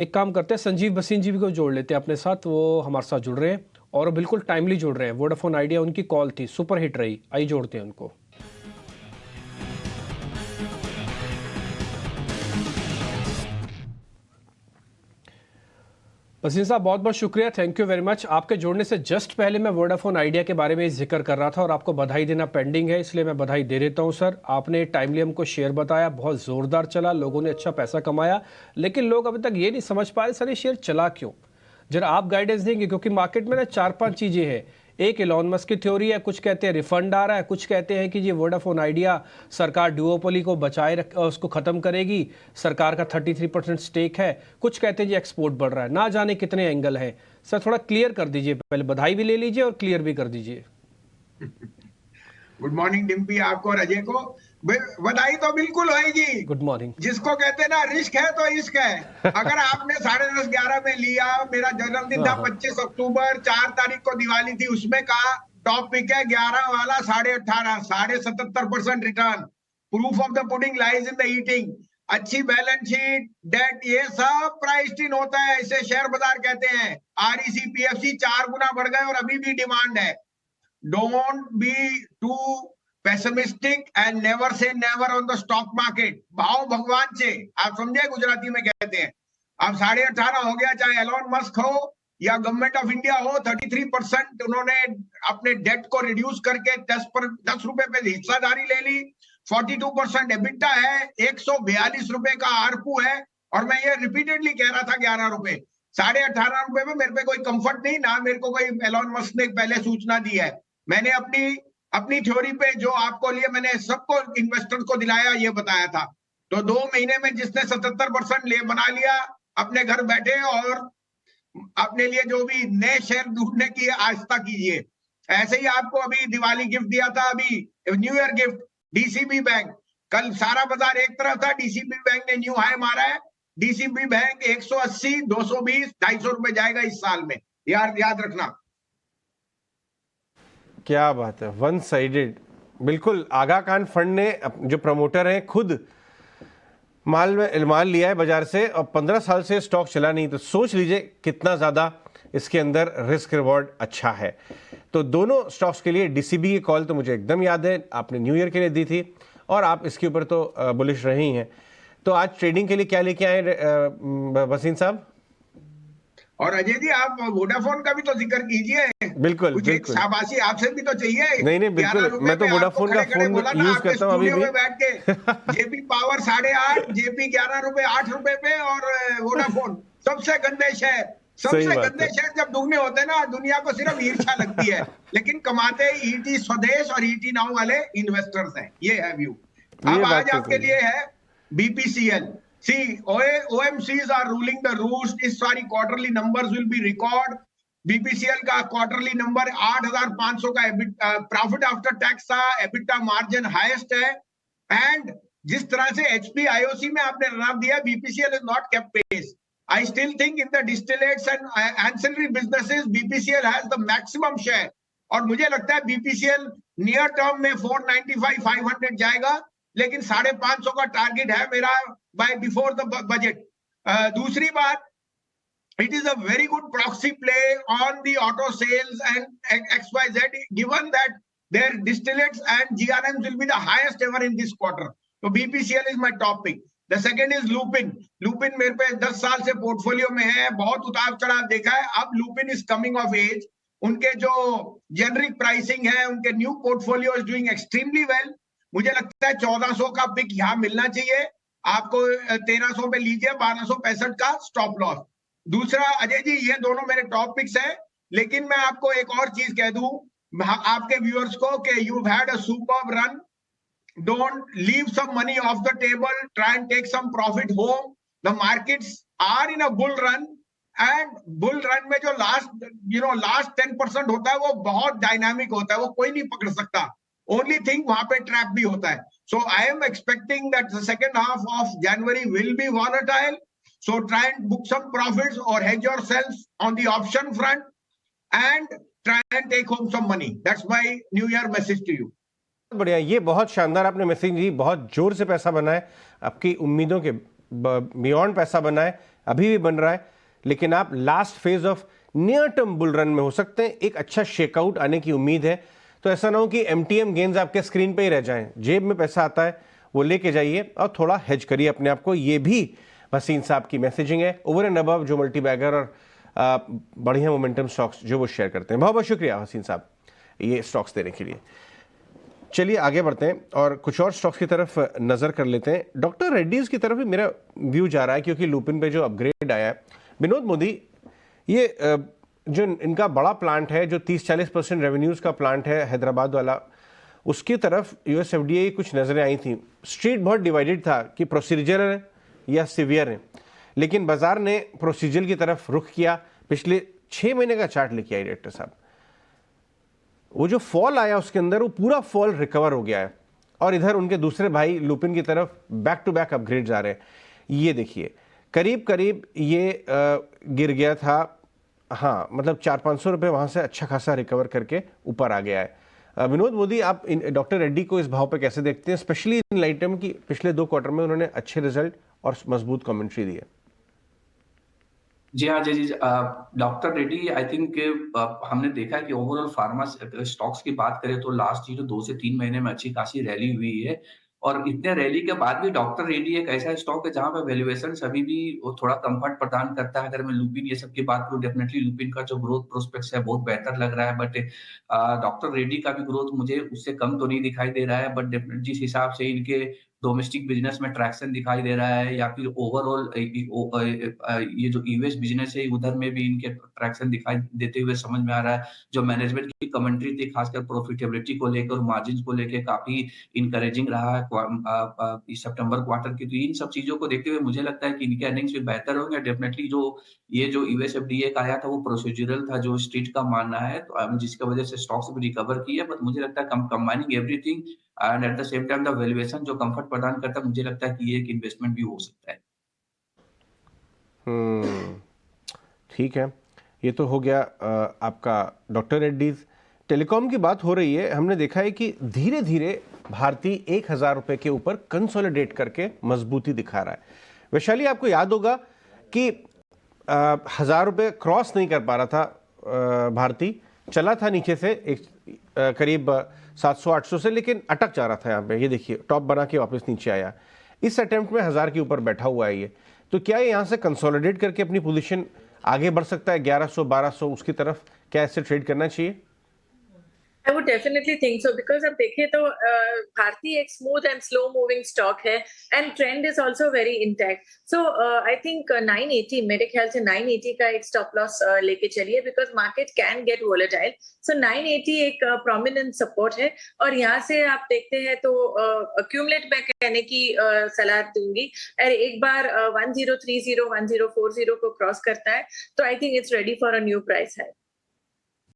एक काम करते हैं, संजीव भसीन जी भी को जोड़ लेते हैं अपने साथ। वो हमारे साथ जुड़ रहे हैं और बिल्कुल टाइमली जुड़ रहे हैं। वोडाफोन आइडिया उनकी कॉल थी, सुपर हिट रही। आइए जोड़ते हैं उनको। भसीन साहब, बहुत बहुत शुक्रिया, थैंक यू वेरी मच। आपके जोड़ने से जस्ट पहले मैं वोडाफोन आइडिया के बारे में जिक्र कर रहा था और आपको बधाई देना पेंडिंग है, इसलिए मैं बधाई दे देता हूं सर। आपने टाइमली हमको शेयर बताया, बहुत ज़ोरदार चला, लोगों ने अच्छा पैसा कमाया, लेकिन लोग अभी तक ये नहीं समझ पा रहे सर ये शेयर चला क्यों। जरा आप गाइडेंस देंगे, क्योंकि मार्केट में ना 4-5 चीज़ें हैं। एक एलॉन मस्क की थ्योरी है, कुछ कहते हैं रिफंड आ रहा है, कुछ कहते हैं कि ये वोडाफोन आइडिया सरकार डुओपोली को बचाए रख उसको ख़त्म करेगी, सरकार का 33% स्टेक है, कुछ कहते हैं जी एक्सपोर्ट बढ़ रहा है। ना जाने कितने एंगल हैं सर, थोड़ा क्लियर कर दीजिए। पहले बधाई भी ले लीजिए और क्लियर भी कर दीजिए। गुड मॉर्निंग डिम्पी, आपको और अजय को बधाई तो बिल्कुल होगी। Good morning. जिसको कहते हैं ना रिस्क है तो इश्क है। अगर आपने 10:30-11 में लिया, मेरा जन्मदिन था 25 अक्टूबर, 4 तारीख को दिवाली थी, उसमें कहा टॉप पिक है 11 वाला 18.5, 77% return. Proof of the pudding lies in the eating. अच्छी बैलेंस शीट, डेट, ये सब प्राइस्ड इन होता है, इसे शेयर बाजार कहते हैं। आरईसी पीएफसी 4 गुना बढ़ गए और अभी भी डिमांड है। Don't be too pessimistic and never say never on the stock market. भाव भगवान से, आप समझे, गुजराती में कहते हैं। अब 18.5 हो गया, चाहे एलोन मस्क हो या गवर्नमेंट ऑफ इंडिया हो। 33% उन्होंने अपने डेट को रिड्यूस करके 10 रुपए पे हिस्सादारी ले ली। 42% एबिटा है, 142 रुपए का आरपू है। और मैं ये रिपीटेडली कह रहा था 11 रुपए, 18.5 रुपए में मेरे पे कोई कंफर्ट नहीं, ना मेरे को कोई एलोन मस्क ने पहले सूचना दी है। मैंने अपनी थ्योरी पे जो आपको लिए, मैंने सबको इन्वेस्टर को दिलाया, ये बताया था। तो 2 महीने में जिसने 77% ले बना लिया, अपने घर बैठे और अपने लिए जो भी नए शेयर ढूंढने की आस्था कीजिए। ऐसे ही आपको अभी दिवाली गिफ्ट दिया था, अभी new year gift, DCB bank. कल सारा बाजार एक तरफ था, डीसीबी बैंक ने न्यू हाई मारा है। डीसीबी बैंक 180, 220, 250 रुपए जाएगा इस साल में, याद रखना। क्या बात है, वन साइडेड। बिल्कुल, आगा खान फंड ने जो प्रमोटर हैं खुद माल लिया है बाजार से और 15 साल से स्टॉक चला नहीं, तो सोच लीजिए कितना ज़्यादा इसके अंदर रिस्क रिवॉर्ड अच्छा है। तो दोनों स्टॉक्स के लिए डीसीबी की कॉल तो मुझे एकदम याद है, आपने न्यू ईयर के लिए दी थी और आप इसके ऊपर तो बुलिश रही हैं। तो आज ट्रेडिंग के लिए क्या लेके आए वसीम साहब? और अजय जी, आप वोडाफोन का भी तो जिक्र कीजिए। बिल्कुल कुछ बिल्कुल, शाबाशी आपसे भी तो चाहिए। नहीं बिल्कुल, मैं तो वोडाफोन का फोन यूज करता हूँ अभी भी। में बैठ के जेपी पावर 8.5, जेपी 11 रुपए, 8 रुपए पे, और वोडाफोन सबसे गंदे शेयर। सबसे गंदे शेयर जब दुगने होते हैं ना, दुनिया को सिर्फ ईर्ष्या लगती है, लेकिन कमाते ईटी स्वदेश और ईटी नाउ वाले इन्वेस्टर्स हैं। ये है व्यू। अब आज आपके लिए है BPCL. See, OMCs are ruling the roost. इस सारी quarterly numbers will be record. BPCL का क्वार्टरली नंबर 8,500 का प्रॉफिट आफ्टर टैक्स था, एबिटा मार्जिन हाईएस्ट है। एंड जिस तरह से एचपी आईओसी में आपने रन दिया, BPCL is not kept pace. I still think in the distillates and ancillary businesses BPCL has the maximum share. और मुझे लगता है बीपीसीएल नियर टर्म में 495, 500 जाएगा, लेकिन 550 का टारगेट है मेरा बाय बिफोर द बजट। दूसरी बात, it is a very good proxy play on the auto sales and XYZ, given that their distillates and GRMs will be the highest ever in this quarter. So BPCL is my top pick. The second is Lupin. Lupin मेरे पे 10 साल से portfolio में है, बहुत उतार चढ़ाव देखा है। अब Lupin is coming of age. उनके जो जेनरिक प्राइसिंग है, उनके new portfolio is doing extremely well. मुझे लगता है 1400 का पिक यहाँ मिलना चाहिए आपको। 1300 पे लीजिए, 1265 का स्टॉप लॉस। दूसरा अजय जी, ये दोनों मेरे टॉप पिक्स है, लेकिन मैं आपको एक और चीज कह दूं आपके व्यूअर्स को कि you had a superb run. Don't leave some money off the table, try and take some profit home. The markets are in a bull run, and bull run में जो लास्ट 10% होता है वो बहुत डायनामिक होता है, वो कोई नहीं पकड़ सकता। ओनली थिंग वहां पे ट्रैप भी होता है। So I am expecting that the second half of January will be volatile. So try and book some profits or hedge yourselves on the option front and try and take home some money. That's my New Year message to you. बढ़िया, ये बहुत शानदार आपने message दी, बहुत जोर से पैसा बना है आपकी उम्मीदों के बियॉन्ड पैसा बना है, अभी भी बन रहा है, लेकिन आप last phase of near term bull run में हो सकते हैं। एक अच्छा शेकआउट आने की उम्मीद है, तो ऐसा ना हो कि MTM गेंस आपके स्क्रीन पे ही रह जाएं। जेब में पैसा आता है वो लेके जाइए और थोड़ा हेज करिए अपने आप को। ये भी हसीन साहब की मैसेजिंग है ओवर एंड अबव जो मल्टी बैगर और बढ़िया मोमेंटम स्टॉक्स जो वो शेयर करते हैं। बहुत बहुत शुक्रिया हसीन साहब ये स्टॉक्स देने के लिए। चलिए आगे बढ़ते हैं और कुछ और स्टॉक्स की तरफ नजर कर लेते हैं। डॉक्टर रेड्डीज की तरफ भी मेरा व्यू जा रहा है, क्योंकि लुपिन पे जो अपग्रेड आया है। विनोद मोदी, ये जो इनका बड़ा प्लांट है, जो 30-40% रेवेन्यूज का प्लांट है हैदराबाद वाला, उसकी तरफ US FDA की कुछ नजरें आई थी। स्ट्रीट बहुत डिवाइडेड था कि प्रोसीजर है या सीवियर है, लेकिन बाजार ने प्रोसीजर की तरफ रुख किया। पिछले 6 महीने का चार्ट लेके आए डायरेक्टर साहब, वो जो फॉल आया उसके अंदर वो पूरा फॉल रिकवर हो गया है। और इधर उनके दूसरे भाई लुपिन की तरफ बैक टू बैक अपग्रेड्स आ रहे हैं। ये देखिए करीब करीब ये गिर गया था, हाँ मतलब 400-500 रुपये वहाँ से अच्छा खासा रिकवर करके ऊपर आ गया है। विनोद मोदी, आप डॉक्टर रेड्डी को इस भाव पे कैसे देखते हैं, स्पेशली इन लाइट में कि पिछले 2 क्वार्टर में उन्होंने अच्छे रिजल्ट और मजबूत कमेंट्री दी है? जी हाँ, जी, जी। डॉक्टर रेड्डी, आई थिंक हमने देखा है कि ओवरऑल फार्मा स्टॉक्स की बात करें तो लास्ट 2 से 3 महीने में अच्छी खासी रैली हुई है। और इतने रैली के बाद भी डॉक्टर रेड्डी एक ऐसा स्टॉक है जहाँ पे वैल्यूएशन अभी भी वो थोड़ा कंफर्ट प्रदान करता है। अगर मैं लुपिन ये सब की बात करूँ, डेफिनेटली लुपिन का जो ग्रोथ प्रोस्पेक्ट्स है बहुत बेहतर लग रहा है, बट डॉक्टर रेड्डी का भी ग्रोथ मुझे उससे कम तो नहीं दिखाई दे रहा है। बट डेफिनेटली जिस हिसाब से इनके डोमेस्टिक बिजनेस में ट्रैक्शन दिखाई दे रहा है, या फिर ओवरऑल ये जो यूएस बिजनेस है उधर में भी इनके ट्रैक्शन दिखाई देते हुए समझ में आ रहा है। जो मैनेजमेंट की कमेंट्री थी खासकर प्रॉफिटेबिलिटी को लेकर और मार्जिन को लेकर काफी इनकरेजिंग रहा है इस सितंबर क्वार्टर की। तो इन सब चीजों को देखते हुए मुझे लगता है कि इनके अर्निंग्स भी बेहतर होंगे। डेफिनेटली जो यूएस एफडीए का आया था वो प्रोसीजरल था, जो स्ट्रीट का मानना है, तो जिसकी वजह से स्टॉक्स भी रिकवर की है। बट मुझे लगता है combining everything and at the same time the valuation जो कंफर्ट प्रदान करता है, मुझे लगता है कि ये एक इन्वेस्टमेंट भी हो सकता है। ठीक है, ये तो हो गया आपका डॉक्टर रेड्डीज। टेलीकॉम की बात हो रही है, हमने देखा है कि धीरे धीरे भारती 1000 रुपये के ऊपर कंसोलिडेट करके मजबूती दिखा रहा है। वैशाली, आपको याद होगा कि 1000 रुपये क्रॉस नहीं कर पा रहा था भारती, चला था नीचे से एक करीब 700-800 से, लेकिन अटक जा रहा था यहाँ पे। ये देखिए टॉप बना के वापस नीचे आया। इस अटेम्प्ट में 1000 के ऊपर बैठा हुआ है ये। तो क्या ये यहाँ से कंसोलिडेट करके अपनी पोजीशन आगे बढ़ सकता है 1100-1200 उसकी तरफ? क्या ऐसे ट्रेड करना चाहिए? I would definitely think so, because अब देखें तो भारती एक smooth and slow moving stock है and trend is also very intact. So I think 980, मेरे ख्याल से 980 का एक स्टॉप लॉस लेके चलिए, because market can get volatile. So 980 एक प्रोमिनेंट सपोर्ट है और यहाँ से आप देखते हैं तो अक्यूमुलेट मैं कहने की सलाह दूंगी। और एक बार 1030 1040 को क्रॉस करता है तो I think it's ready for a new price है।